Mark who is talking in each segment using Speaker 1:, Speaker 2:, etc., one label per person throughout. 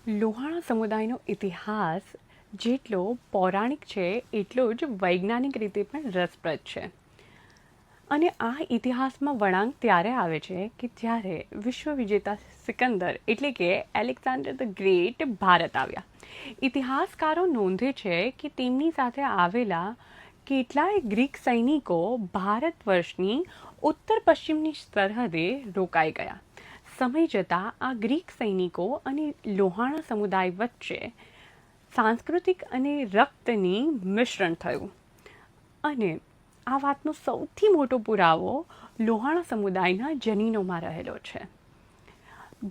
Speaker 1: લોહાણા સમુદાયનો ઇતિહાસ જેટલો પૌરાણિક છે એટલો જ વૈજ્ઞાનિક રીતે પણ રસપ્રદ છે. અને આ ઇતિહાસમાં વળાંક ત્યારે આવે છે કે જ્યારે વિશ્વ વિજેતા સિકંદર એટલે કે એલેક્ઝાન્ડર ધ ગ્રેટ ભારત આવ્યા. ઇતિહાસકારો નોંધે છે કે તેમની સાથે આવેલા કેટલાય ગ્રીક સૈનિકો ભારત વર્ષની ઉત્તર પશ્ચિમની સરહદે રોકાઈ ગયા. સમય જતાં આ ગ્રીક સૈનિકો અને લોહાણા સમુદાય વચ્ચે સાંસ્કૃતિક અને રક્તની મિશ્રણ થયું. અને આ વાતનો સૌથી મોટો પુરાવો લોહાણા સમુદાયના જનીનોમાં રહેલો છે.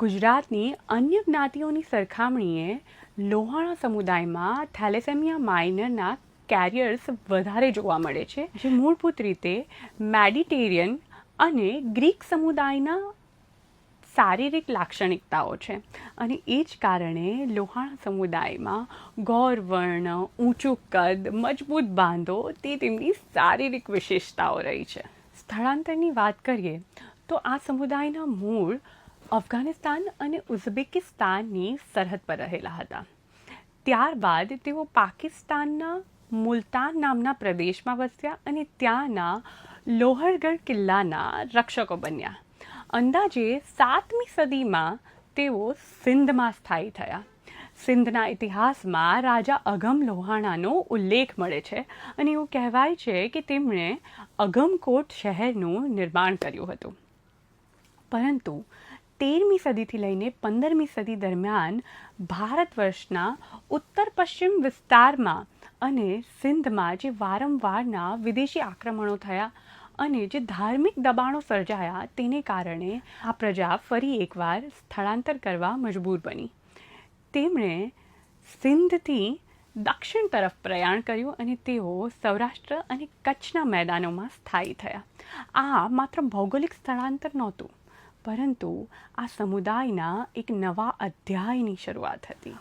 Speaker 1: ગુજરાતની અન્ય જ્ઞાતિઓની સરખામણીએ લોહાણા સમુદાયમાં થેલેસેમિયા માઇનરના કેરિયર્સ વધારે જોવા મળે છે, જે મૂળભૂત રીતે મેડિટેરિયન અને ગ્રીક સમુદાયના શારીરિક લાક્ષણિકતાઓ છે. અને એ જ કારણે લોહાણા સમુદાયમાં ગૌરવર્ણ, ઊંચું કદ, મજબૂત બાંધો તે તેમની શારીરિક વિશેષતાઓ રહી છે. સ્થળાંતરની વાત કરીએ તો આ સમુદાયના મૂળ અફઘાનિસ્તાન અને ઉઝબેકિસ્તાનની સરહદ પર રહેલા હતા. ત્યારબાદ તેઓ પાકિસ્તાનના મુલતાન નામના પ્રદેશમાં વસ્યા અને ત્યાંના લોહરગઢ કિલ્લાના રક્ષકો બન્યા. અંદાજે 7મી સદીમાં તેઓ સિંધમાં સ્થાયી થયા. સિંધના ઇતિહાસમાં રાજા અગમ લોહાણાનો ઉલ્લેખ મળે છે અને એવું કહેવાય છે કે તેમણે અગમકોટ શહેરનું નિર્માણ કર્યું હતું. પરંતુ 13મી સદીથી લઈને 15મી સદી દરમિયાન ભારત વર્ષના ઉત્તર પશ્ચિમ વિસ્તારમાં અને સિંધમાં જે વારંવારના વિદેશી આક્રમણો થયા અને જે ધાર્મિક દબાણો સર્જાયા તેને કારણે આ પ્રજા ફરી એકવાર સ્થળાંતર કરવા મજબૂર બની. તેમણે સિંધથી દક્ષિણ તરફ પ્રયાણ કર્યું અને તેઓ સૌરાષ્ટ્ર અને કચ્છના મેદાનોમાં સ્થાયી થયા. આ માત્ર ભૌગોલિક સ્થળાંતર નહોતું, પરંતુ આ સમુદાયના એક નવા અધ્યાયની શરૂઆત હતી.